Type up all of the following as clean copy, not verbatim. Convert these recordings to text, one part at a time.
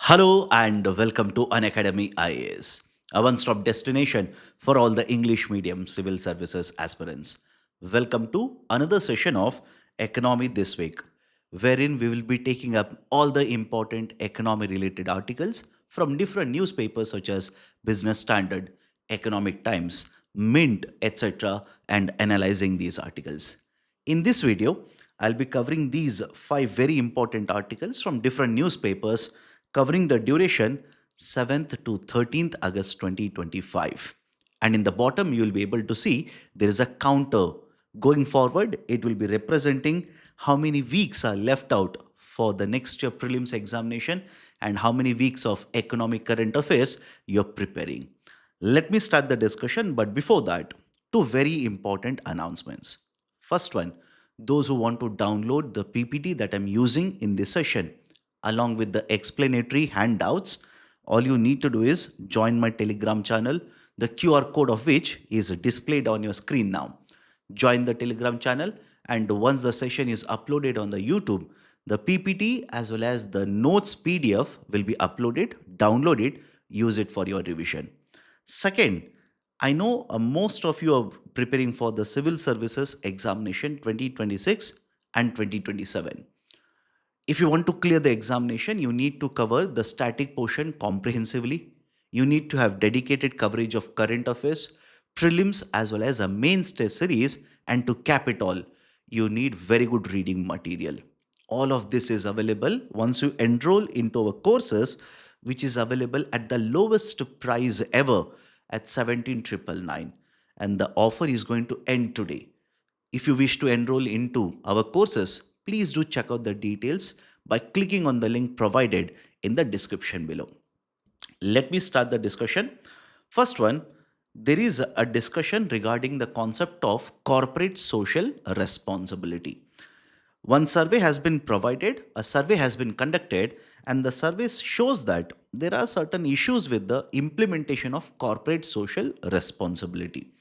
Hello and welcome to Unacademy IAS, a one stop destination for all the English medium civil services aspirants. Welcome to another session of Economy This Week, wherein we will be taking up all the important economy related articles from different newspapers such as Business Standard, Economic Times, Mint, etc., and analyzing these articles. In this video, I'll be covering these five very important articles from different newspapers covering the duration 7th to 13th August 2025. And in the bottom, you will be able to see there is a counter. Going forward, it will be representing how many weeks are left out for the next year prelims examination and how many weeks of economic current affairs you're preparing. Let me start the discussion, but before that, two very important announcements. First one, those who want to download the PPT that I'm using in this session, along with the explanatory handouts, all you need to do is join my Telegram channel, the QR code of which is displayed on your screen now. Join the Telegram channel, and once the session is uploaded on the YouTube, the PPT as well as the notes PDF will be uploaded, download it, use it for your revision. Second, I know most of you are preparing for the Civil Services Examination 2026 and 2027. If you want to clear the examination, you need to cover the static portion comprehensively. You need to have dedicated coverage of current affairs, prelims, as well as a main test series. And to cap it all, you need very good reading material. All of this is available once you enroll into our courses, which is available at the lowest price ever at 17,999. And the offer is going to end today. If you wish to enroll into our courses, please do check out the details by clicking on the link provided in the description below. Let me start the discussion. First one, there is a discussion regarding the concept of corporate social responsibility. One survey has been provided, a survey has been conducted, and the survey shows that there are certain issues with the implementation of corporate social responsibility.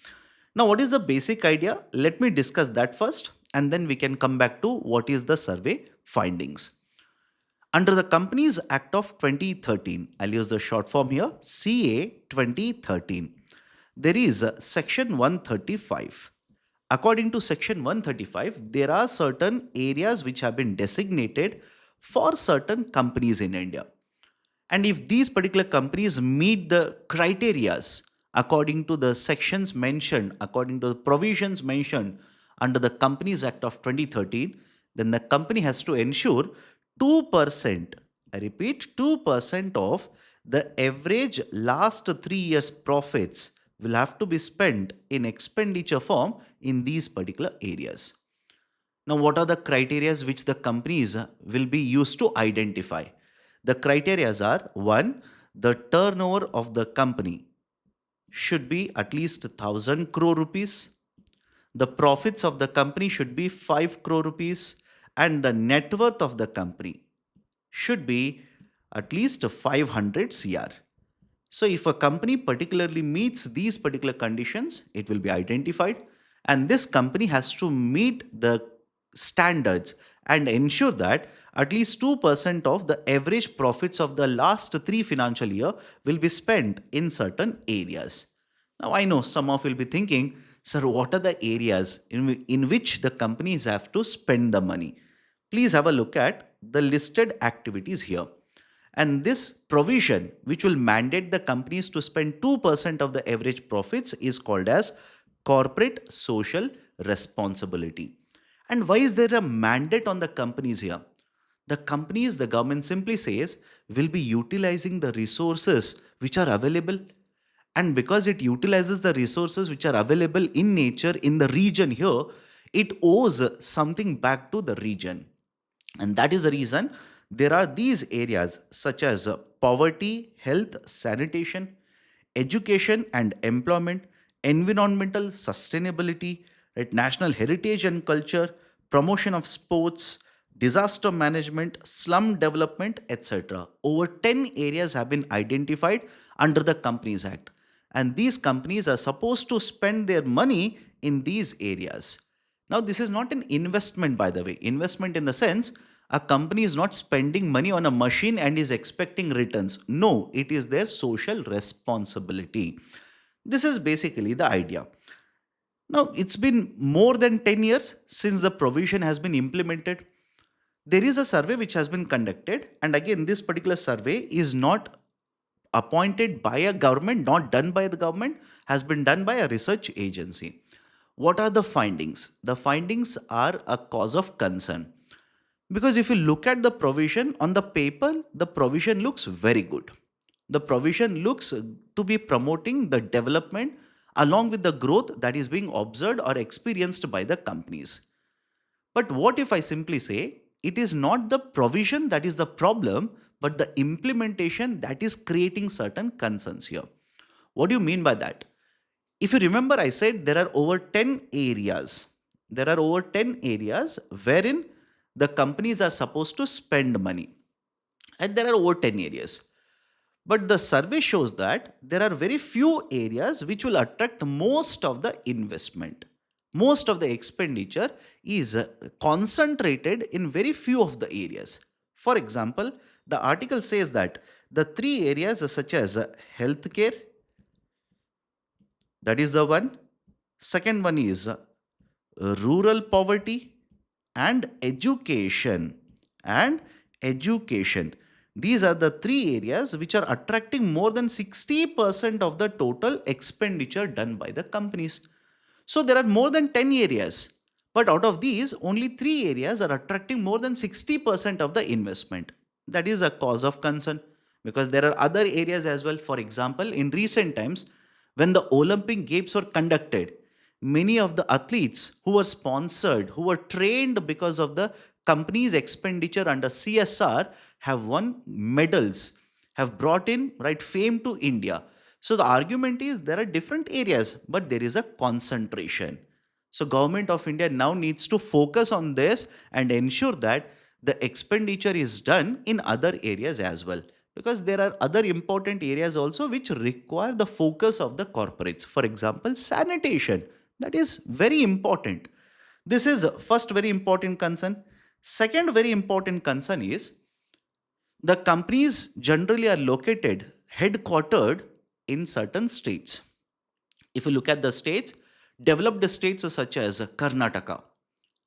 Now, what is the basic idea? Let me discuss that first, and then we can come back to what is the survey findings. Under the Companies Act of 2013, I'll use the short form here, CA 2013, there is section 135. According to section 135, there are certain areas which have been designated for certain companies in India. And if these particular companies meet the criterias according to the sections mentioned, according to the provisions mentioned under the Companies Act of 2013, then the company has to ensure 2%, I repeat, 2% of the average last 3 years profits will have to be spent in expenditure form in these particular areas. Now, what are the criteria which the companies will be used to identify? The criteria are: one, the turnover of the company should be at least 1000 crore rupees. The profits of the company should be 5 crore rupees, and the net worth of the company should be at least 500 cr. So if a company particularly meets these particular conditions, it will be identified, and this company has to meet the standards and ensure that at least 2% of the average profits of the last 3 financial year will be spent in certain areas. Now I know some of you will be thinking, sir, what are the areas in which the companies have to spend the money? Please have a look at the listed activities here. And this provision, which will mandate the companies to spend 2% of the average profits, is called as corporate social responsibility. And why is there a mandate on the companies here? The companies, the government simply says, will be utilizing the resources which are available. And because it utilizes the resources which are available in nature in the region here, it owes something back to the region. And that is the reason there are these areas such as poverty, health, sanitation, education and employment, environmental sustainability, right, national heritage and culture, promotion of sports, disaster management, slum development, etc. Over 10 areas have been identified under the Companies Act. And these companies are supposed to spend their money in these areas. Now, this is not an investment, by the way. Investment in the sense, A company is not spending money on a machine and is expecting returns. No, it is their social responsibility. This is basically the idea. Now, it's been more than 10 years since the provision has been implemented. There is a survey which has been conducted, and again, this particular survey is not appointed by a government, not done by the government, has been done by a research agency. What are the findings? The findings are a cause of concern. Because if you look at the provision on the paper, the provision looks very good. The provision looks to be promoting the development along with the growth that is being observed or experienced by the companies. But what if I simply say it is not the provision that is the problem, but the implementation that is creating certain concerns here? What do you mean by that? If you remember, I said there are over 10 areas. There are over 10 areas wherein the companies are supposed to spend money. And there are over 10 areas. But the survey shows that there are very few areas which will attract most of the investment. Most of the expenditure is concentrated in very few of the areas. For example, the article says that the three areas such as healthcare, that is the one. Second one is rural poverty and education. And education. These are the three areas which are attracting more than 60% of the total expenditure done by the companies. So there are more than 10 areas, but out of these, only three areas are attracting more than 60% of the investment. That is a cause of concern because there are other areas as well. For example, in recent times, when the Olympic Games were conducted, many of the athletes who were sponsored, who were trained because of the company's expenditure under CSR have won medals, have brought in right fame to India. So the argument is there are different areas, but there is a concentration. So government of India now needs to focus on this and ensure that the expenditure is done in other areas as well. Because there are other important areas also which require the focus of the corporates. For example, sanitation. That is very important. This is first very important concern. Second very important concern is the companies generally are located, headquartered in certain states. If you look at the states, developed states such as Karnataka,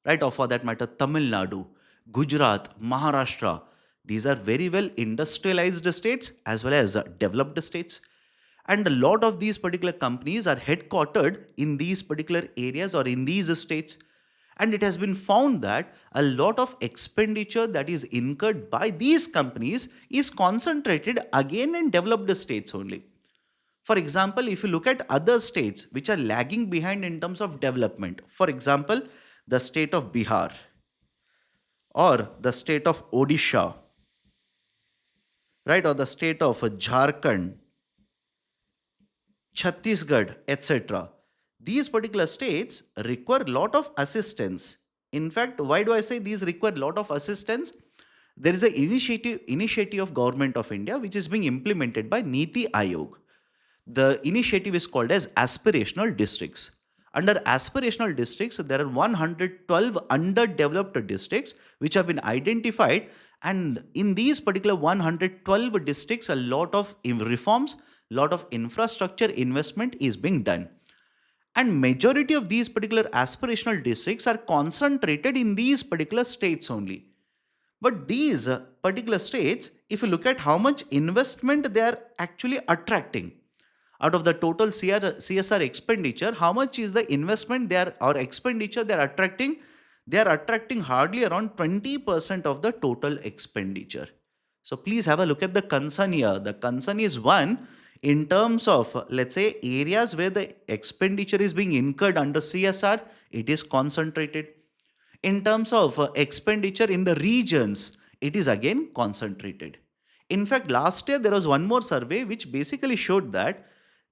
right, or for that matter, Tamil Nadu, Gujarat, Maharashtra, these are very well industrialized states as well as developed states. And a lot of these particular companies are headquartered in these particular areas or in these states. And it has been found that a lot of expenditure that is incurred by these companies is concentrated again in developed states only. For example, if you look at other states which are lagging behind in terms of development, for example, the state of Bihar or the state of Odisha, right, or the state of Jharkhand, Chhattisgarh, etc. These particular states require a lot of assistance. In fact, why do I say these require a lot of assistance? There is an initiative of Government of India which is being implemented by Niti Aayog. The initiative is called as aspirational districts. Under aspirational districts, there are 112 underdeveloped districts which have been identified, and in these particular 112 districts, a lot of reforms, lot of infrastructure investment is being done. And majority of these particular aspirational districts are concentrated in these particular states only. But these particular states, if you look at how much investment they are actually attracting, out of the total CSR expenditure, how much is the investment they are or expenditure they are attracting? They are attracting hardly around 20% of the total expenditure. So please have a look at the concern here. The concern is one, in terms of, let's say, areas where the expenditure is being incurred under CSR, it is concentrated. In terms of expenditure in the regions, it is again concentrated. In fact, last year there was one more survey which basically showed that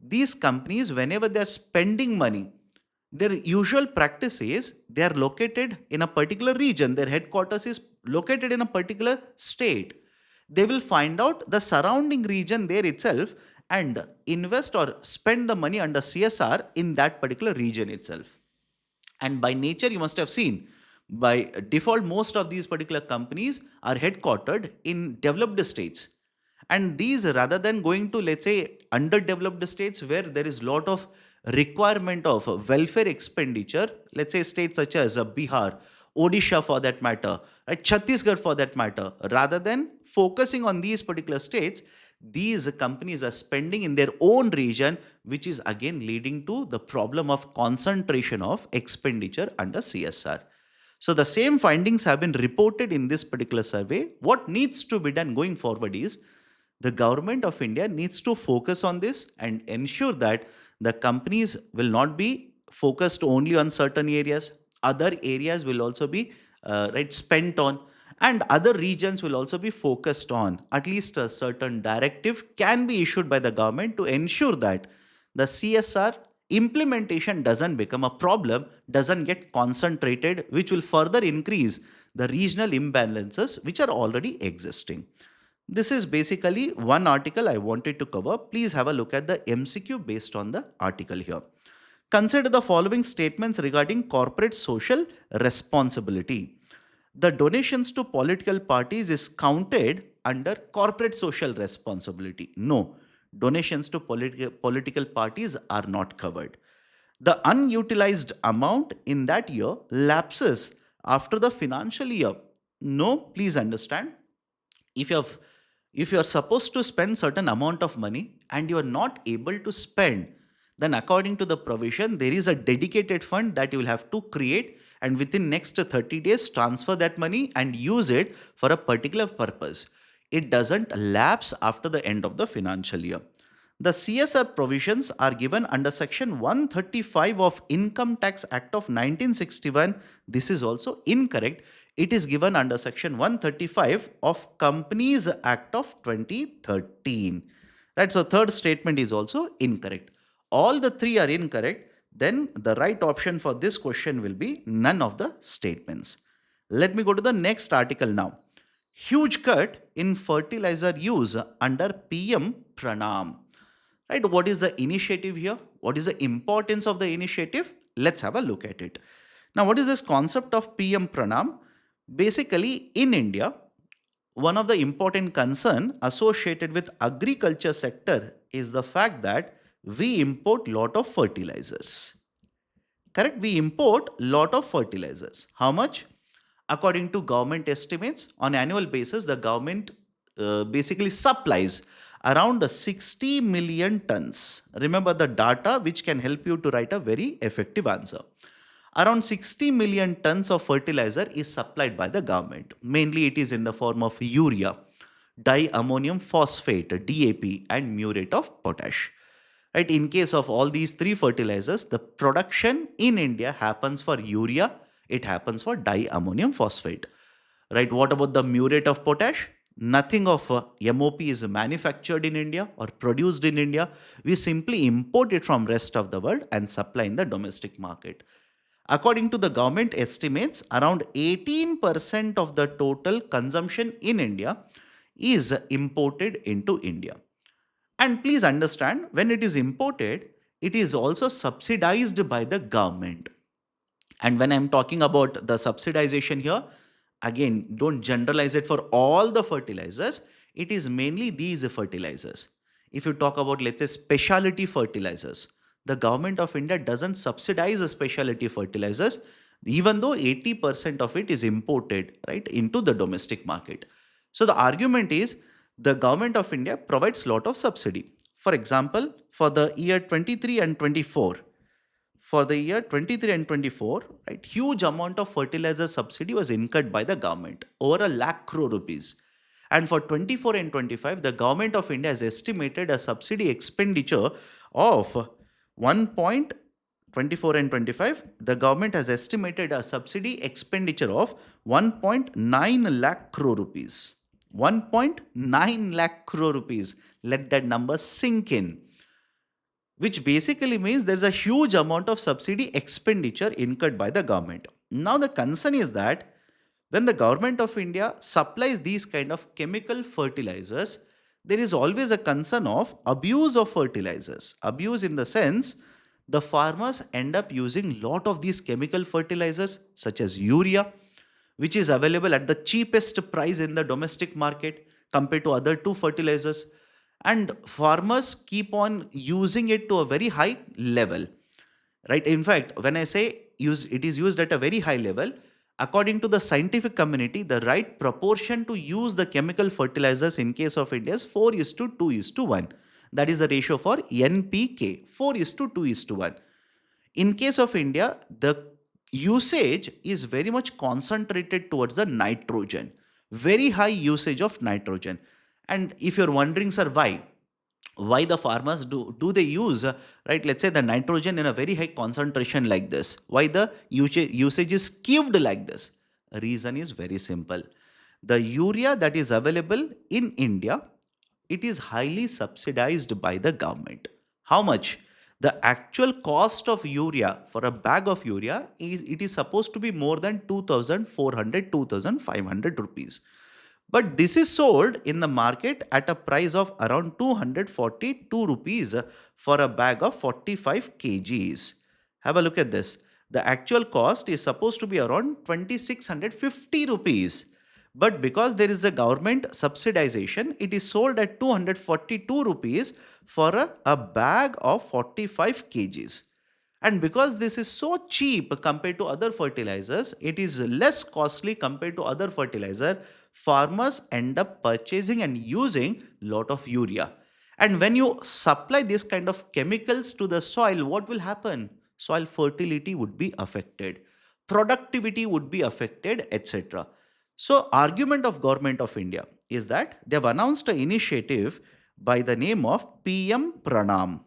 these companies, whenever they are spending money, their usual practice is they are located in a particular region, their headquarters is located in a particular state. They will find out the surrounding region there itself and invest or spend the money under CSR in that particular region itself. And by nature, you must have seen By default, most of these particular companies are headquartered in developed states. And these, rather than going to, let's say, underdeveloped states where there is lot of requirement of welfare expenditure, let's say states such as Bihar, Odisha for that matter, right, Chhattisgarh for that matter, rather than focusing on these particular states, these companies are spending in their own region, which is again leading to the problem of concentration of expenditure under CSR. So the same findings have been reported in this particular survey. What needs to be done going forward is the government of India needs to focus on this and ensure that the companies will not be focused only on certain areas. Other areas will also be right spent on, and other regions will also be focused on. At least a certain directive can be issued by the government to ensure that the CSR implementation doesn't become a problem, doesn't get concentrated, which will further increase the regional imbalances which are already existing. This is basically one article I wanted to cover. Please have a look at the MCQ based on the article here. Consider the following statements regarding corporate social responsibility. The donations to political parties is counted under corporate social responsibility. No, donations to political parties are not covered. The unutilized amount in that year lapses after the financial year. No, please understand, if you have if you are supposed to spend certain amount of money and you are not able to spend, then according to the provision there is a dedicated fund that you will have to create, and within next 30 days transfer that money and use it for a particular purpose. It doesn't lapse after the end of the financial year. The CSR provisions are given under section 135 of Income Tax Act of 1961. This is also incorrect. It is given under section 135 of Companies Act of 2013. Right, so third statement is also incorrect. All the three are incorrect. Then the right option for this question will be none of the statements. Let me go to the next article now. Huge cut in fertilizer use under PM PRANAM. Right, what is the initiative here? What is the importance of the initiative? Let's have a look at it. Now, what is this concept of PM PRANAM? Basically, in India, one of the important concern associated with agriculture sector is the fact that we import lot of fertilizers. Correct? We import lot of fertilizers. How much? According to government estimates, on annual basis, the government basically supplies around 60 million tons. Remember the data which can help you to write a very effective answer. Around 60 million tons of fertilizer is supplied by the government. Mainly it is in the form of urea, diammonium phosphate, DAP, and muriate of potash. Right? In case of all these three fertilizers, the production in India happens for urea, it happens for diammonium phosphate. Right? What about the muriate of potash? Nothing of MOP is manufactured in India or produced in India. We simply import it from rest of the world and supply in the domestic market. According to the government estimates, around 18% of the total consumption in India is imported into India. And please understand, when it is imported, it is also subsidized by the government. And when I'm talking about the subsidization here, again, don't generalize it for all the fertilizers. It is mainly these fertilizers. If you talk about, let's say, specialty fertilizers, the government of India doesn't subsidize the specialty fertilizers, even though 80% of it is imported, right, into the domestic market. So the argument is the government of India provides lot of subsidy. For example, for the year 23 and 24, right, huge amount of fertilizer subsidy was incurred by the government, over 1 lakh crore rupees. And for 24 and 25, the government of India has estimated a subsidy expenditure of 1.24 and 25. The government has estimated a subsidy expenditure of 1.9 lakh crore rupees. 1.9 lakh crore rupees. Let that number sink in. Which basically means there's a huge amount of subsidy expenditure incurred by the government. Now the concern is that when the government of India supplies these kind of chemical fertilizers, there is always a concern of abuse of fertilizers. Abuse in the sense the farmers end up using lot of these chemical fertilizers such as urea, which is available at the cheapest price in the domestic market compared to other two fertilizers. And farmers keep on using it to a very high level, right? In fact, when I say use, it is used at a very high level. According to the scientific community, the right proportion to use the chemical fertilizers in case of India is 4 is to 2 is to 1. That is the ratio for NPK, 4 is to 2 is to 1. In case of India, the usage is very much concentrated towards the nitrogen, very high usage of nitrogen. And if you're wondering, sir, why the farmers do they use right, let's say, the nitrogen in a very high concentration like this, why the usage is skewed like this? Reason is very simple. The urea that is available in India, it is highly subsidized by the government. How much? The actual cost of urea for a bag of urea is, it is supposed to be more than 2400 2500 rupees, but this is sold in the market at a price of around 242 rupees for a bag of 45 kgs. Have a look at this. The actual cost is supposed to be around 2650 rupees. But because there is a government subsidization, it is sold at 242 rupees for a bag of 45 kgs. And because this is so cheap compared to other fertilizers, it is less costly compared to other fertilizer, farmers end up purchasing and using lot of urea. And when you supply this kind of chemicals to the soil, what will happen? Soil fertility would be affected, productivity would be affected, etc. So argument of government of India is that they have announced an initiative by the name of PM Pranam,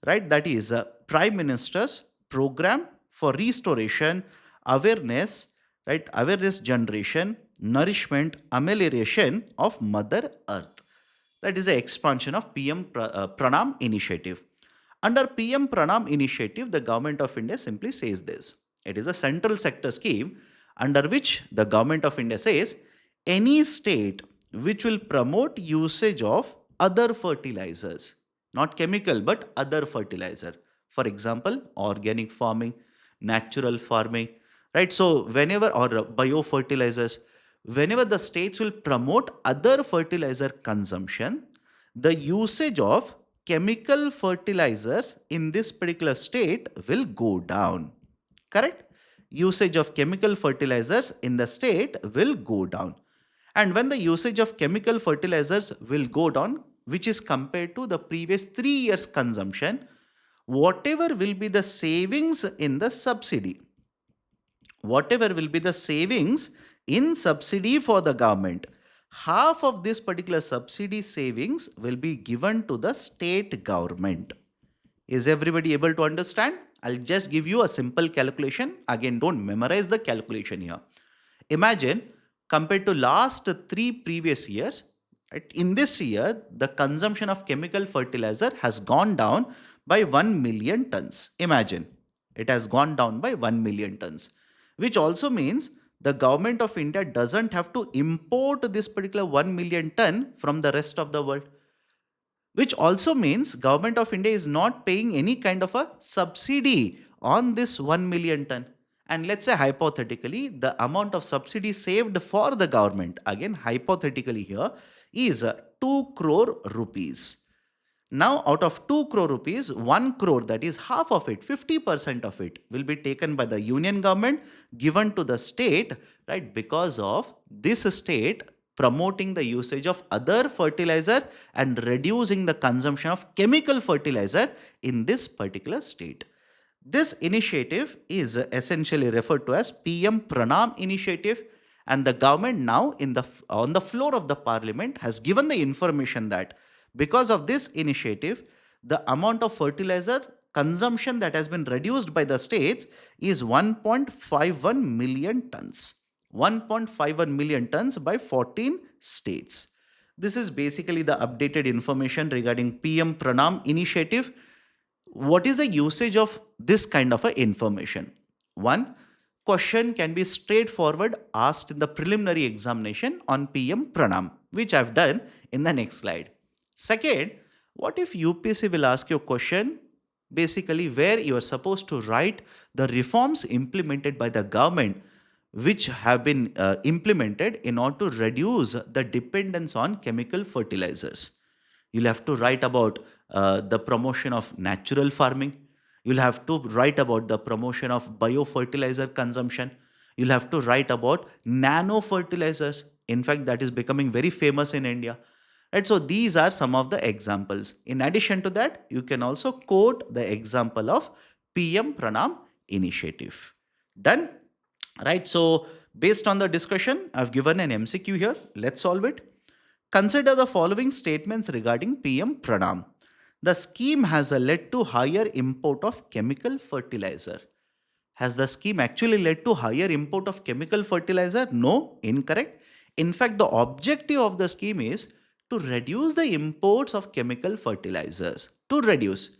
right? That is a Prime Minister's Program for Restoration, Awareness, right? Awareness generation, nourishment, amelioration of Mother Earth. That is the expansion of Pranam initiative. Under PM Pranam initiative, the government of India simply says this. It is a central sector scheme under which the government of India says any state which will promote usage of other fertilizers, not chemical but other fertilizer. For example, organic farming, natural farming, right? So whenever, or biofertilizers, whenever the states will promote other fertilizer consumption, the usage of chemical fertilizers in this particular state will go down. Correct? Usage of chemical fertilizers in the state will go down. And when the usage of chemical fertilizers will go down, which is compared to the previous 3 years consumption, whatever will be the savings in the subsidy, whatever will be the savings in subsidy for the government, half of this particular subsidy savings will be given to the state government. Is everybody able to understand? I'll just give you a simple calculation. Again, don't memorize the calculation here. Imagine, compared to last 3 previous years, right, in this year, the consumption of chemical fertilizer has gone down by 1 million tons. Imagine, it has gone down by 1 million tons, which also means the government of India doesn't have to import this particular 1 million ton from the rest of the world, which also means government of India is not paying any kind of a subsidy on this 1 million ton. And let's say hypothetically, the amount of subsidy saved for the government, again hypothetically here, is 2 crore rupees. Now out of 2 crore rupees, 1 crore, that is half of it, 50% of it will be taken by the union government, given to the state, right? Because of this state promoting the usage of other fertilizer and reducing the consumption of chemical fertilizer in this particular state. This initiative is essentially referred to as PM Pranam initiative, and the government now on the floor of the parliament has given the information that because of this initiative, the amount of fertilizer consumption that has been reduced by the states is 1.51 million tons. 1.51 million tons by 14 states. This is basically the updated information regarding PM Pranam initiative. What is the usage of this kind of a information? One, question can be straightforward asked in the preliminary examination on PM Pranam, which I've done in the next slide. Second, what if UPSC will ask you a question basically where you are supposed to write the reforms implemented by the government which have been implemented in order to reduce the dependence on chemical fertilizers. You'll have to write about the promotion of natural farming. You'll have to write about the promotion of biofertilizer consumption. You'll have to write about nano fertilizers. In fact, that is becoming very famous in India. Right, so these are some of the examples. In addition to that, you can also quote the example of PM Pranam initiative. Done? Right, so based on the discussion, I've given an MCQ here. Let's solve it. Consider the following statements regarding PM Pranam. The scheme has led to higher import of chemical fertilizer. Has the scheme actually led to higher import of chemical fertilizer? No, incorrect. In fact, the objective of the scheme is to reduce the imports of chemical fertilizers. To reduce.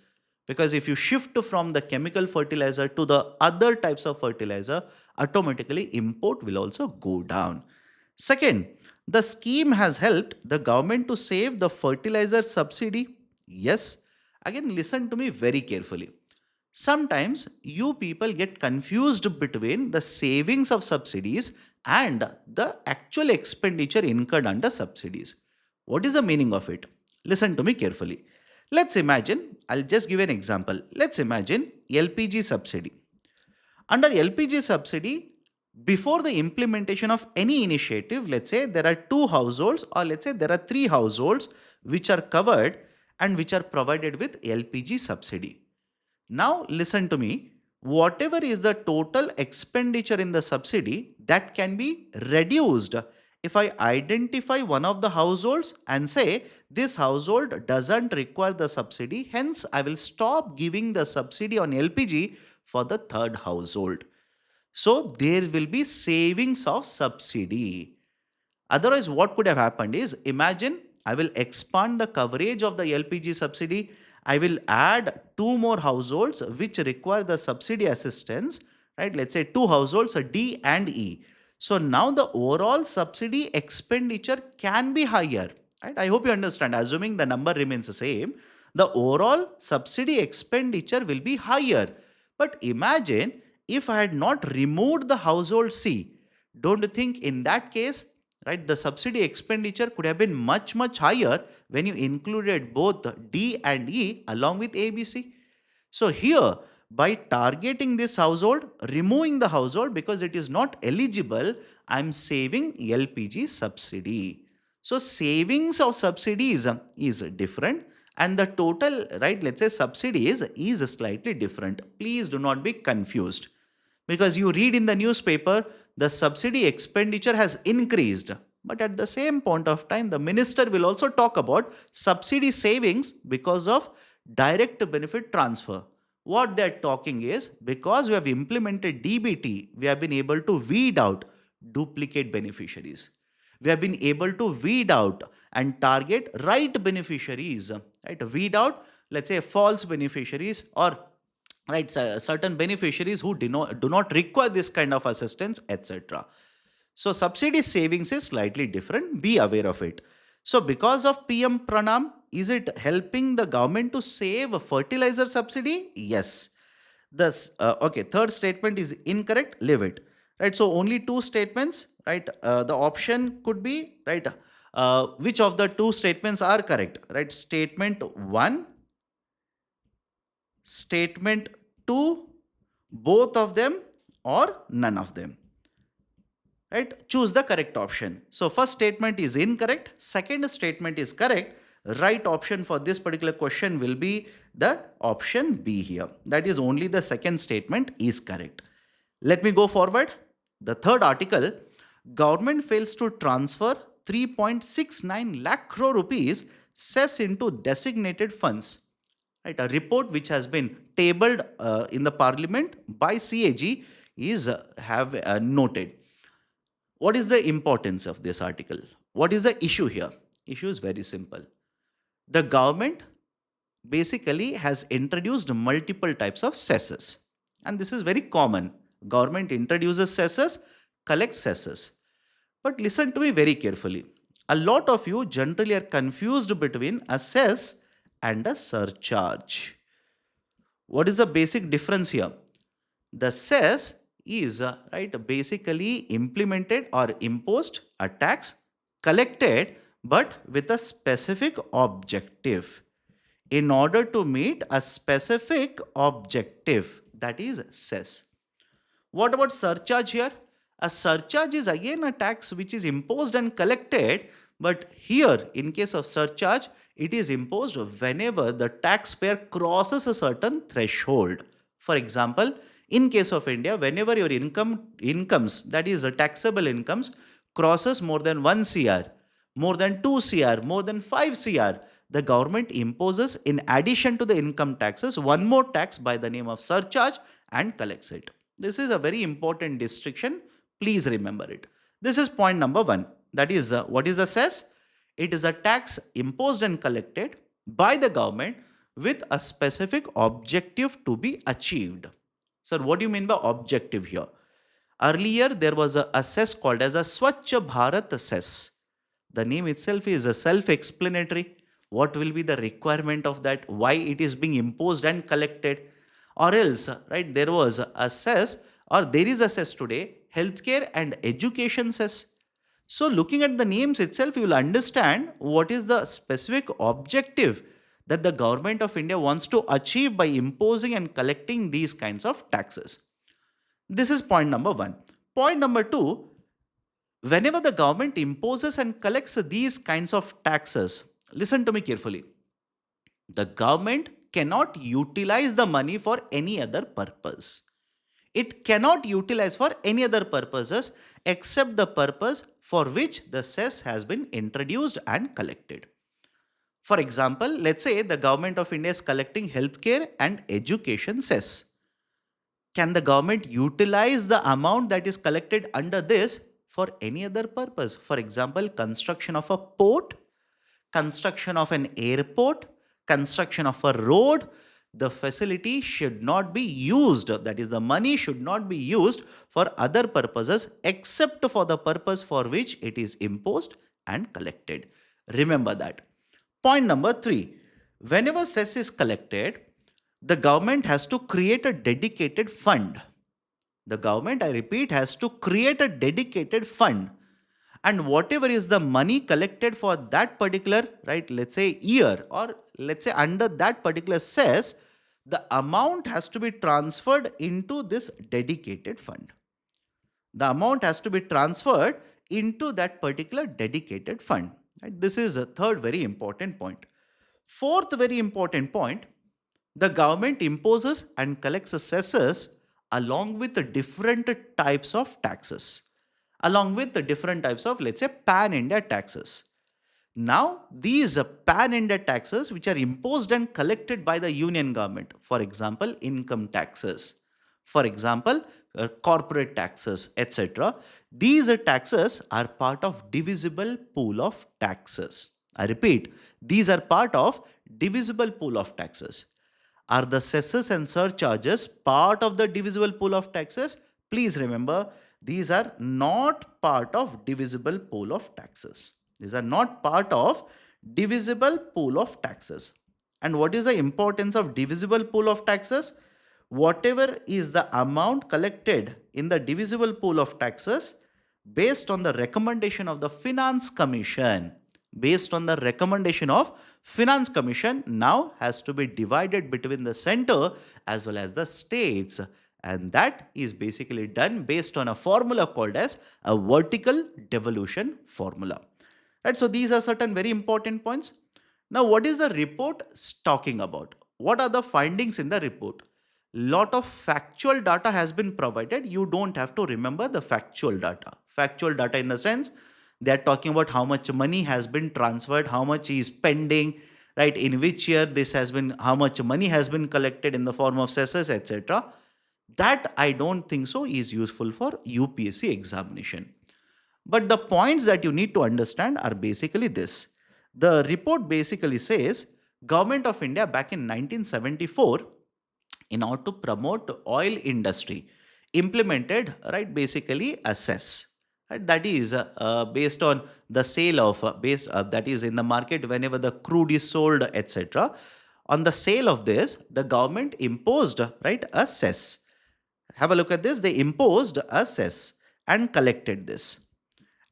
Because if you shift from the chemical fertilizer to the other types of fertilizer, automatically import will also go down. Second, the scheme has helped the government to save the fertilizer subsidy. Yes. Again, listen to me very carefully. Sometimes you people get confused between the savings of subsidies and the actual expenditure incurred under subsidies. What is the meaning of it? Listen to me carefully. Let's imagine, I'll just give an example. Let's imagine LPG subsidy. Under LPG subsidy, before the implementation of any initiative, let's say there are two households or let's say there are three households which are covered and which are provided with LPG subsidy. Now listen to me. Whatever is the total expenditure in the subsidy, that can be reduced if I identify one of the households and say this household doesn't require the subsidy, hence I will stop giving the subsidy on LPG for the third household. So there will be savings of subsidy. Otherwise, what could have happened is, imagine I will expand the coverage of the LPG subsidy. I will add two more households which require the subsidy assistance, right? Let's say two households, D and E. So now the overall subsidy expenditure can be higher, right? I hope you understand. Assuming the number remains the same, the overall subsidy expenditure will be higher. But imagine if I had not removed the household C, don't you think in that case, right, the subsidy expenditure could have been much higher when you included both D and E along with ABC? So here, by targeting this household, removing the household because it is not eligible, I am saving LPG subsidy. So savings of subsidies is different and the total, right, let's say subsidies is slightly different. Please do not be confused. Because you read in the newspaper, the subsidy expenditure has increased. But at the same point of time, the minister will also talk about subsidy savings because of direct benefit transfer. What they're talking is, because we have implemented DBT, we have been able to weed out duplicate beneficiaries. We have been able to weed out and target right beneficiaries, right? Weed out, let's say, false beneficiaries or right certain beneficiaries who do not require this kind of assistance, etc. So subsidy savings is slightly different, be aware of it. So because of PM Pranam, is it helping the government to save fertilizer subsidy? Yes. Thus, okay, third statement is incorrect, leave it. Right, so only two statements, right? The option could be, right, which of the two statements are correct, right? Statement 1, statement 2, both of them or none of them. Right? Choose the correct option. So first statement is incorrect, second statement is correct. Right option for this particular question will be the option B here. That is, only the second statement is correct. Let me go forward. The third article, government fails to transfer 3.69 lakh crore rupees cess into designated funds. Right, a report which has been tabled in the parliament by CAG is have noted. What is the importance of this article? What is the issue here? Issue is very simple. The government basically has introduced multiple types of cesses. And this is very common. Government introduces cesses, collects cesses. But listen to me very carefully. A lot of you generally are confused between a cess and a surcharge. What is the basic difference here? The cess is basically implemented or imposed a tax collected but with a specific objective in order to meet a specific objective, that is cess. What about surcharge here? A surcharge is again a tax which is imposed and collected, but here, in case of surcharge, it is imposed whenever the taxpayer crosses a certain threshold. For example, in case of India, whenever your incomes, that is taxable incomes, crosses more than 1 CR, more than 2 CR, more than 5 CR, the government imposes, in addition to the income taxes, one more tax by the name of surcharge and collects it. This is a very important distinction. Please remember it. This is point number one. That is, what is a cess? It is a tax imposed and collected by the government with a specific objective to be achieved. Sir, what do you mean by objective here? Earlier, there was a cess called as a Swachh Bharat cess. The name itself is a self-explanatory. What will be the requirement of that? Why it is being imposed and collected? Or else, right, there was a cess, or there is a cess today, healthcare and education cess. So looking at the names itself, you will understand what is the specific objective that the government of India wants to achieve by imposing and collecting these kinds of taxes. This is point number one. Point number two, whenever the government imposes and collects these kinds of taxes, listen to me carefully. The government cannot utilize the money for any other purpose. It cannot utilize for any other purposes except the purpose for which the cess has been introduced and collected. For example, let's say the government of India is collecting healthcare and education cess. Can the government utilize the amount that is collected under this for any other purpose? For example, construction of a port, construction of an airport, construction of a road. The facility should not be used, that is, the money should not be used for other purposes except for the purpose for which it is imposed and collected. Remember that. Point number three, whenever cess is collected, the government has to create a dedicated fund. The government, I repeat, has to create a dedicated fund, and whatever is the money collected for that particular, right, let's say year, or let's say under that particular cess, the amount has to be transferred into this dedicated fund. The amount has to be transferred into that particular dedicated fund. Right? This is a third very important point. Fourth very important point, the government imposes and collects cesses along with the different types of taxes, along with the different types of, let's say, pan-India taxes. Now, these pan-India taxes which are imposed and collected by the union government, for example, income taxes, for example, corporate taxes, etc. These taxes are part of divisible pool of taxes. I repeat, these are part of divisible pool of taxes. Are the cesses and surcharges part of the divisible pool of taxes? Please remember, these are not part of divisible pool of taxes. These are not part of divisible pool of taxes. And what is the importance of divisible pool of taxes? Whatever is the amount collected in the divisible pool of taxes based on the recommendation of the Finance Commission, based on the recommendation of Finance Commission, now has to be divided between the center as well as the states, and that is basically done based on a formula called as a vertical devolution formula. Right, so these are certain very important points. Now, what is the report talking about? What are the findings in the report? Lot of factual data has been provided. You don't have to remember the factual data. Factual data in the sense they are talking about how much money has been transferred, how much is pending, right? In which year this has been, how much money has been collected in the form of cesses, etc. That I don't think so is useful for UPSC examination. But the points that you need to understand are basically this. The report basically says Government of India back in 1974, in order to promote oil industry, implemented, right, basically a cess. Right, that is based on the sale of that is in the market whenever the crude is sold, etc. on the sale of this, the government imposed, right, a cess. Have a look at this. They imposed a cess and collected this.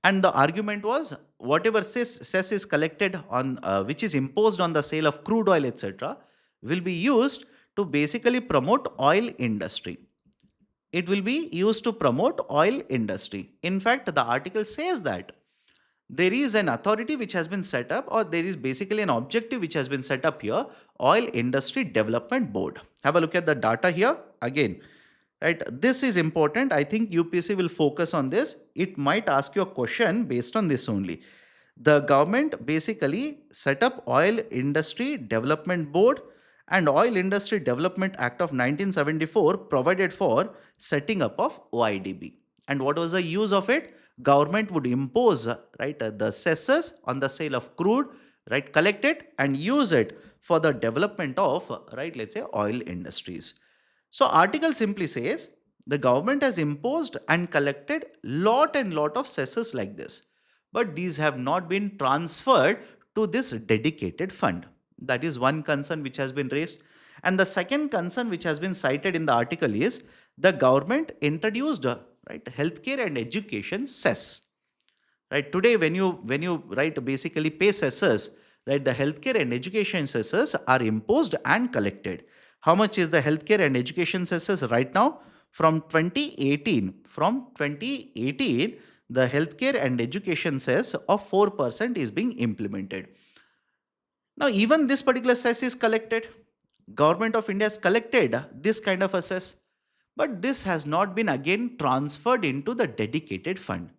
And the argument was whatever cess is collected on, which is imposed on the sale of crude oil, etc., will be used to basically promote oil industry. It will be used to promote oil industry. In fact, the article says that there is an authority which has been set up, or there is basically an objective which has been set up here, Oil Industry Development Board. Have a look at the data here again. Right, this is important. I think UPSC will focus on this. It might ask you a question based on this only. The government basically set up Oil Industry Development Board, and Oil Industry Development Act of 1974 provided for setting up of OIDB. And what was the use of it? Government would impose, right, the cesses on the sale of crude, right, collect it and use it for the development of, right, let's say oil industries. So article simply says the government has imposed and collected lot and lot of cesses like this, but these have not been transferred to this dedicated fund. That is one concern which has been raised. And the second concern which has been cited in the article is the government introduced, right, healthcare and education cess. Right, today when you right, basically pay cesses, right, the healthcare and education cesses are imposed and collected. How much is the healthcare and education cesses right now? From 2018, the healthcare and education cess of 4% is being implemented. Now, even this particular cess is collected. Government of India has collected this kind of a cess, but this has not been again transferred into the dedicated fund.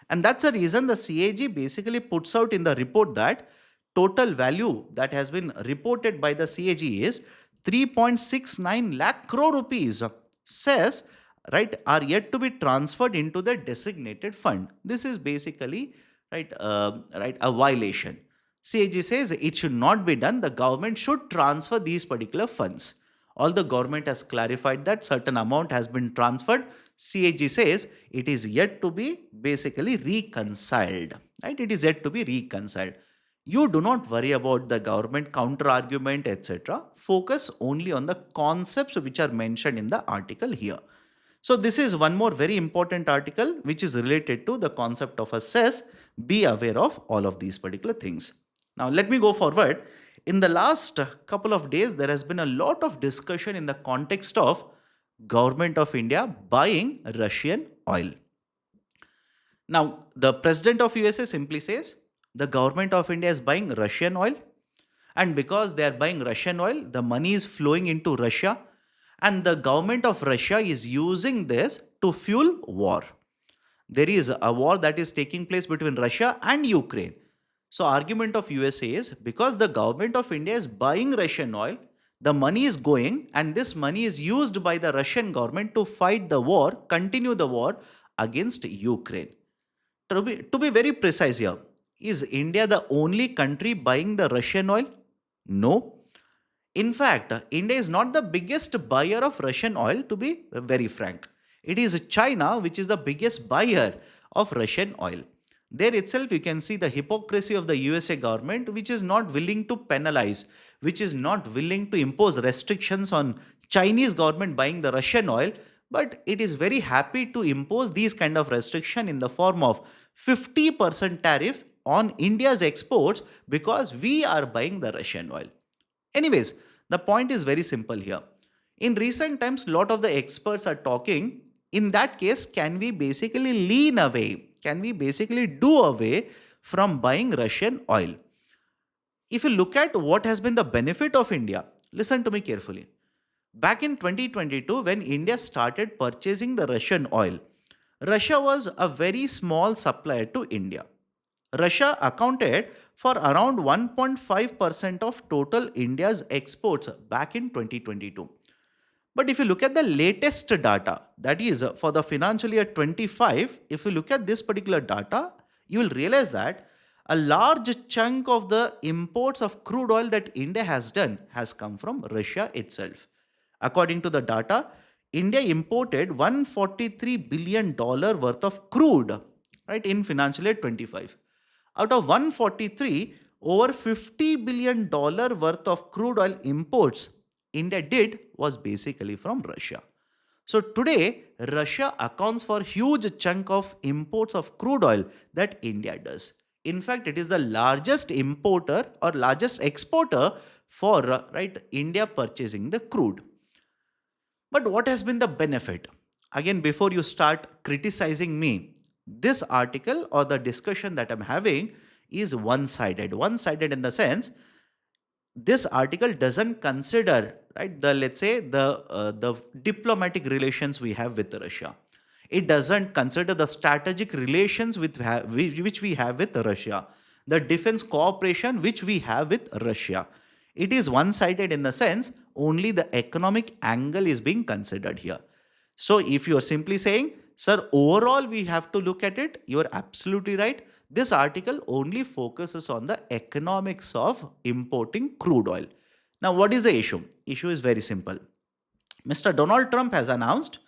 And that's the reason the CAG basically puts out in the report that total value that has been reported by the CAG is 3.69 lakh crore rupees cess, right, are yet to be transferred into the designated fund. This is basically, right, a violation. CAG says it should not be done. The government should transfer these particular funds. Although government has clarified that certain amount has been transferred, CAG says it is yet to be basically reconciled. Right? It is yet to be reconciled. You do not worry about the government counter argument, etc. Focus only on the concepts which are mentioned in the article here. So this is one more very important article which is related to the concept of a cess. Be aware of all of these particular things. Now let me go forward. In the last couple of days, there has been a lot of discussion in the context of Government of India buying Russian oil. Now, the President of USA simply says the Government of India is buying Russian oil, and because they are buying Russian oil, the money is flowing into Russia, and the government of Russia is using this to fuel war. There is a war that is taking place between Russia and Ukraine. So argument of USA is because the government of India is buying Russian oil, the money is going, and this money is used by the Russian government to fight the war, continue the war against Ukraine. To be very precise here, is India the only country buying the Russian oil? No. In fact, India is not the biggest buyer of Russian oil, to be very frank. It is China which is the biggest buyer of Russian oil. There itself you can see the hypocrisy of the USA government, which is not willing to penalize, which is not willing to impose restrictions on Chinese government buying the Russian oil, but it is very happy to impose these kind of restriction in the form of 50% tariff on India's exports because we are buying the Russian oil. Anyways, the point is very simple here. In recent times, lot of the experts are talking, in that case, can we basically lean away? Can we basically do away from buying Russian oil? If you look at what has been the benefit of India, listen to me carefully. Back in 2022, when India started purchasing the Russian oil, Russia was a very small supplier to India. Russia accounted for around 1.5% of total India's exports back in 2022. But if you look at the latest data, that is for the financial year 25, if you look at this particular data, you will realize that a large chunk of the imports of crude oil that India has done has come from Russia itself. According to the data, India imported $143 billion worth of crude, right, in financial year 25. Out of 143, over $50 billion worth of crude oil imports India did was basically from Russia. So today, Russia accounts for huge chunk of imports of crude oil that India does. In fact, it is the largest importer or largest exporter for India purchasing the crude. But what has been the benefit? Again, before you start criticizing me, this article or the discussion that I'm having is one sided. One sided in the sense this article doesn't consider the, let's say, the diplomatic relations we have with Russia. It doesn't consider the strategic relations which we have with Russia, the defense cooperation which we have with Russia. It is one sided in the sense only the economic angle is being considered here. So if you are simply saying, sir, overall we have to look at it, you are absolutely right. This article only focuses on the economics of importing crude oil. Now, what is the issue? Issue is very simple. Mr. Donald Trump has announced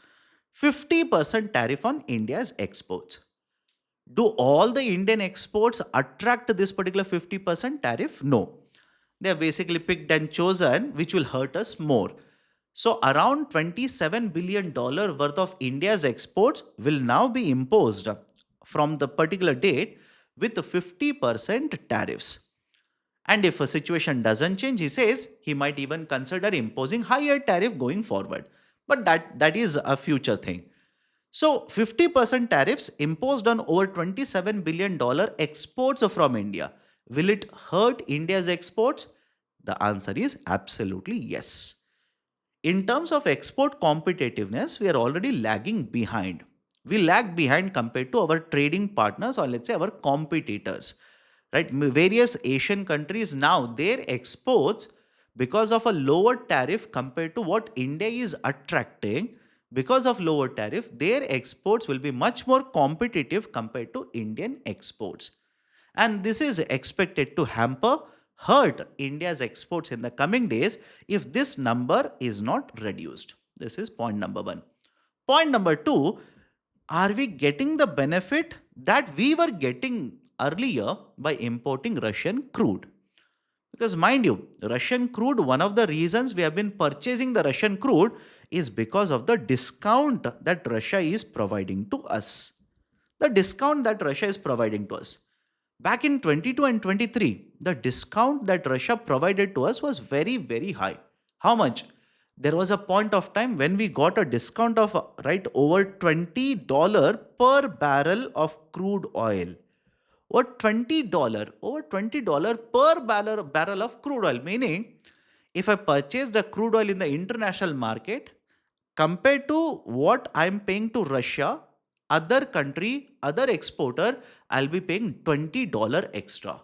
50% tariff on India's exports. Do all the Indian exports attract this particular 50% tariff? No. They have basically picked and chosen which will hurt us more. So around $27 billion worth of India's exports will now be imposed from the particular date with 50% tariffs. And if a situation doesn't change, he says he might even consider imposing higher tariff going forward. But that is a future thing. So 50% tariffs imposed on over $27 billion exports from India. Will it hurt India's exports? The answer is absolutely yes. In terms of export competitiveness, we are already lagging behind. We lag behind compared to our trading partners or let's say our competitors. Right? Various Asian countries now, their exports, because of a lower tariff compared to what India is attracting, because of lower tariff, their exports will be much more competitive compared to Indian exports. And this is expected to hurt India's exports in the coming days if this number is not reduced. This is point number one. Point number two, are we getting the benefit that we were getting earlier by importing Russian crude? Because mind you, Russian crude, one of the reasons we have been purchasing the Russian crude is because of the discount that Russia is providing to us. The discount that Russia is providing to us. Back in 22 and 23, the discount that Russia provided to us was very, very high. How much? There was a point of time when we got a discount of over $20 per barrel of crude oil. Over $20 per barrel of crude oil. Meaning, if I purchase the crude oil in the international market, compared to what I'm paying to Russia, other country, other exporter, I'll be paying $20 extra.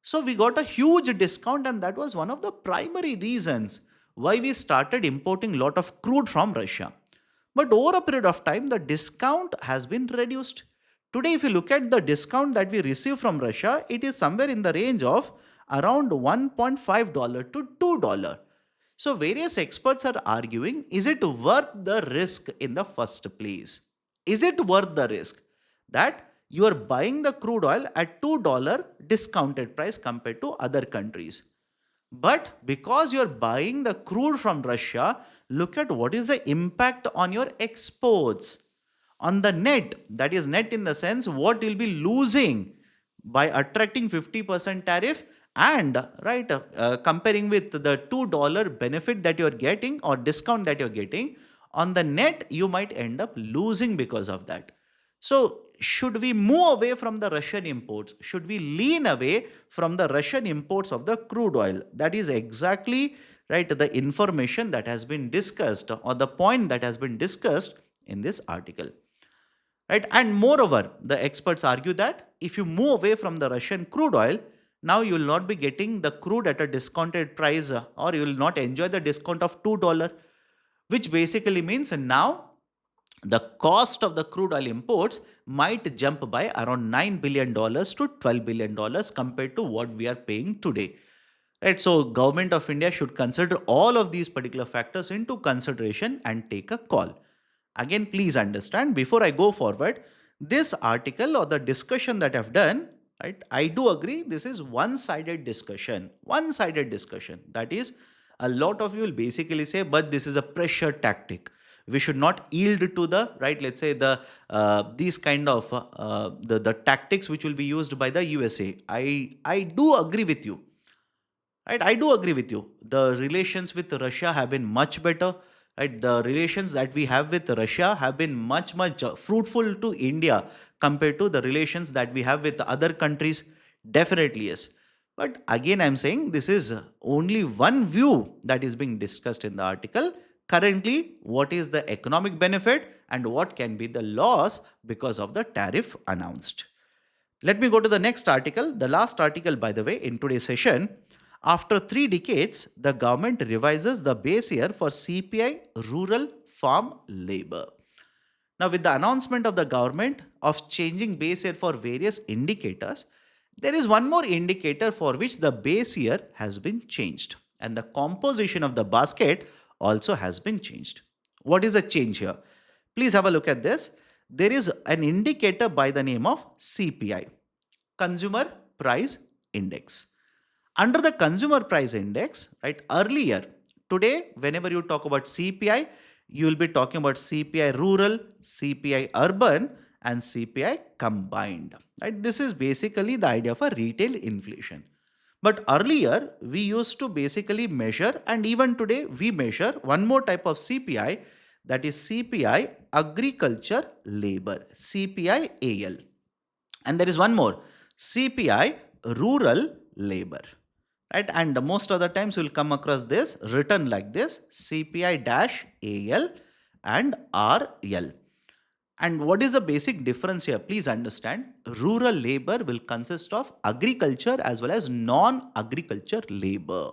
So we got a huge discount, and that was one of the primary reasons why we started importing a lot of crude from Russia. But over a period of time, the discount has been reduced. Today, if you look at the discount that we receive from Russia, it is somewhere in the range of around $1.5 to $2. So various experts are arguing, is it worth the risk in the first place? Is it worth the risk that you are buying the crude oil at $2 discounted price compared to other countries? But because you are buying the crude from Russia, look at what is the impact on your exports. On the net, that is net in the sense what you'll be losing by attracting 50% tariff and comparing with the $2 benefit that you're getting or discount that you're getting. On the net, you might end up losing because of that. So, should we move away from the Russian imports? Should we lean away from the Russian imports of the crude oil? That is exactly the information that has been discussed or the point that has been discussed in this article. Right? And moreover, the experts argue that if you move away from the Russian crude oil, now you will not be getting the crude at a discounted price or you will not enjoy the discount of $2. Which basically means now the cost of the crude oil imports might jump by around $9 billion to $12 billion compared to what we are paying today. Right? So government of India should consider all of these particular factors into consideration and take a call. Again, please understand, before I go forward, this article or the discussion that I've done right? I do agree this is one-sided discussion. One-sided discussion. That is, a lot of you will basically say, but this is a pressure tactic. We should not yield to the right. Let's say these kind of the tactics which will be used by the USA. I do agree with you. Right, I do agree with you. The relations with Russia have been much better. Right, the relations that we have with Russia have been much fruitful to India compared to the relations that we have with other countries. Definitely yes. But again, I'm saying this is only one view that is being discussed in the article. Currently, what is the economic benefit and what can be the loss because of the tariff announced? Let me go to the next article, the last article, by the way, in today's session. After 3 decades, the government revises the base year for CPI rural farm labor. Now, with the announcement of the government of changing base year for various indicators, there is one more indicator for which the base year has been changed, and the composition of the basket also has been changed. What is the change here? Please have a look at this. There is an indicator by the name of CPI, Consumer Price Index. Under the Consumer Price Index, right, earlier, today, whenever you talk about CPI, you will be talking about CPI rural, CPI urban, and CPI combined. Right? This is basically the idea of a retail inflation. But earlier, we used to basically measure, and even today, we measure one more type of CPI, that is CPI agriculture labor, CPI AL. And there is one more, CPI rural labor. Right? And most of the times you will come across this written like this, CPI dash AL and RL. And what is the basic difference here? Please understand, rural labor will consist of agriculture as well as non-agriculture labor.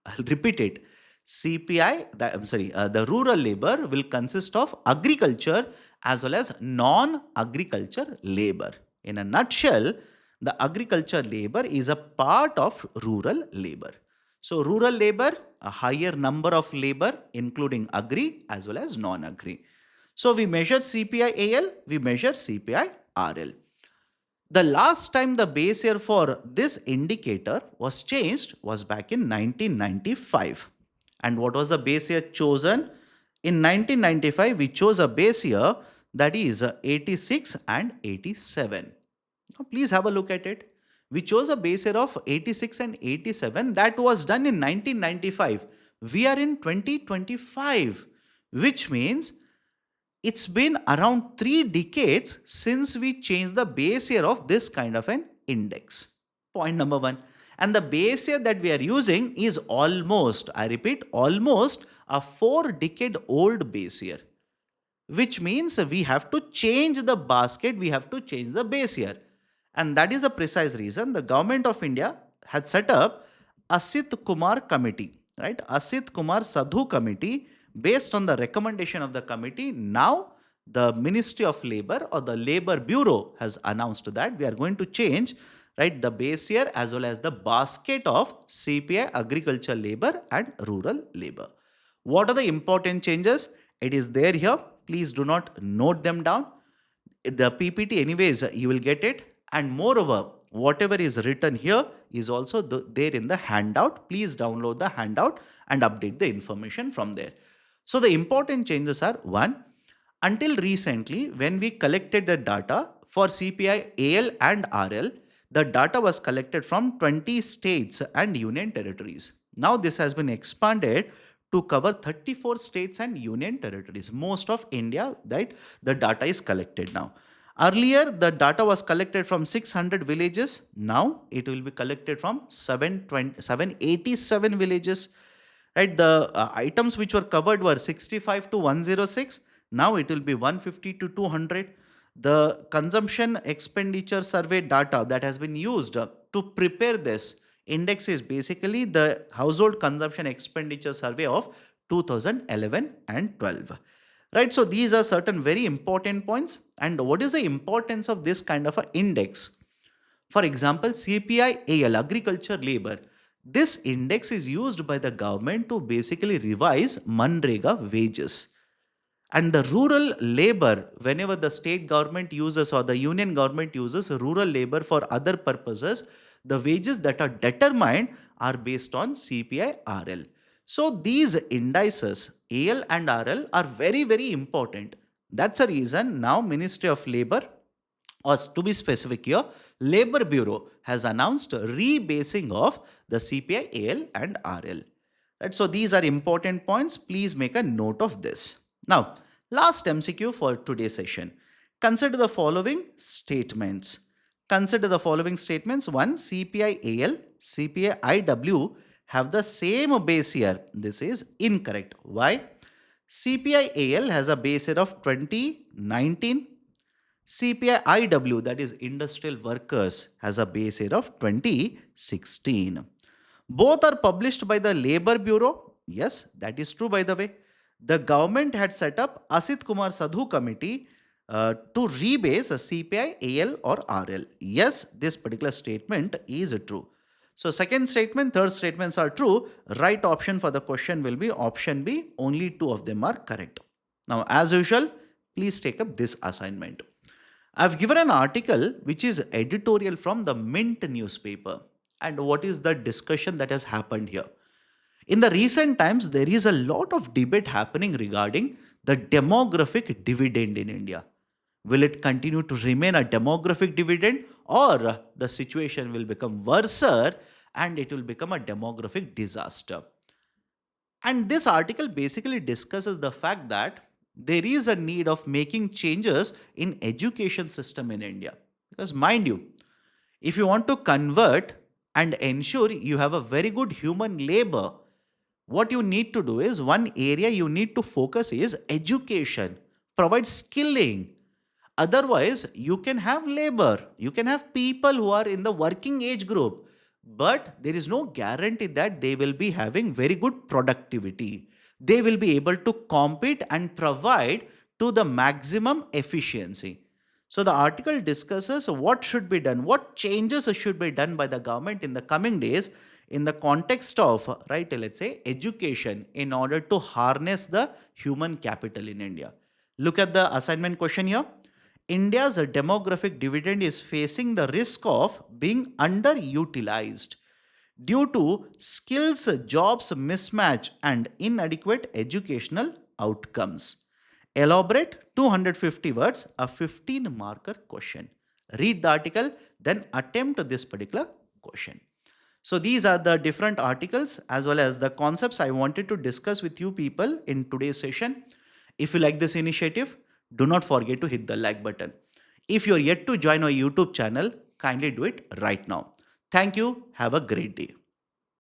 I'll repeat it. The rural labor will consist of agriculture as well as non-agriculture labor. In a nutshell, the agriculture labor is a part of rural labor. So rural labor, a higher number of labor, including agri as well as non-agri. So we measure CPI AL, we measure CPI RL. The last time the base year for this indicator was changed was back in 1995. And what was the base year chosen? In 1995, we chose a base year that is 86 and 87. Now, please have a look at it. We chose a base year of 86 and 87. That was done in 1995. We are in 2025, which means it's been around 3 decades since we changed the base year of this kind of an index. Point number one. And the base year that we are using is almost, I repeat, almost a 4 decade old base year, which means we have to change the basket, we have to change the base year. And that is the precise reason the government of India had set up Asit Kumar Committee, right? Asit Kumar Sadhu Committee. Based on the recommendation of the committee, now the Ministry of Labor or the Labor Bureau has announced that we are going to change, right, the base year as well as the basket of CPI agriculture labor and rural labor. What are the important changes? It is there here. Please do not note them down. The PPT anyways, you will get it. And moreover, whatever is written here is also there in the handout. Please download the handout and update the information from there. So the important changes are, one, until recently, when we collected the data for CPI AL and RL, the data was collected from 20 states and union territories. Now this has been expanded to cover 34 states and union territories. Most of India, right, the data is collected now. Earlier, the data was collected from 600 villages. Now it will be collected from 787 villages. Right, the items which were covered were 65 to 106. Now it will be 150 to 200. The consumption expenditure survey data that has been used to prepare this index is basically the household consumption expenditure survey of 2011 and 12. Right, so these are certain very important points. And what is the importance of this kind of an index? For example, CPI AL, agriculture labor. This index is used by the government to basically revise MGNREGA wages. And the rural labor, whenever the state government uses or the union government uses rural labor for other purposes, the wages that are determined are based on CPI RL. So these indices, AL and RL, are very, very important. That's a reason now Ministry of Labor, or to be specific here, Labor Bureau has announced rebasing of the CPI, AL and RL. Right? So these are important points. Please make a note of this. Now, last MCQ for today's session. Consider the following statements. Consider the following statements. 1. CPI AL, CPI IW have the same base year. This is incorrect. Why? CPI AL has a base year of 2019. CPI IW, that is industrial workers, has a base year of 2016. Both are published by the Labor Bureau. Yes, that is true, by the way. The government had set up Asit Kumar Sadhu committee to rebase a CPI, AL or RL. Yes, this particular statement is true. So second statement, third statements are true. Right option for the question will be option B. Only two of them are correct. Now, as usual, please take up this assignment. I've given an article which is editorial from the Mint newspaper. And what is the discussion that has happened here? In the recent times, there is a lot of debate happening regarding the demographic dividend in India. Will it continue to remain a demographic dividend, or the situation will become worse and it will become a demographic disaster? And this article basically discusses the fact that there is a need of making changes in education system in India. Because mind you, if you want to convert and ensure you have a very good human labor, what you need to do is, one area you need to focus is education, provide skilling. Otherwise, you can have labor, you can have people who are in the working age group, but there is no guarantee that they will be having very good productivity. They will be able to compete and provide to the maximum efficiency. So the article discusses what should be done, what changes should be done by the government in the coming days in the context of, right, let's say education, in order to harness the human capital in India. Look at the assignment question here. India's demographic dividend is facing the risk of being underutilized due to skills jobs mismatch and inadequate educational outcomes. Elaborate 250 words, a 15 marker question. Read the article, then attempt this particular question. So these are the different articles as well as the concepts I wanted to discuss with you people in today's session. If you like this initiative, do not forget to hit the like button. If you're yet to join our YouTube channel, kindly do it right now. Thank you. Have a great day.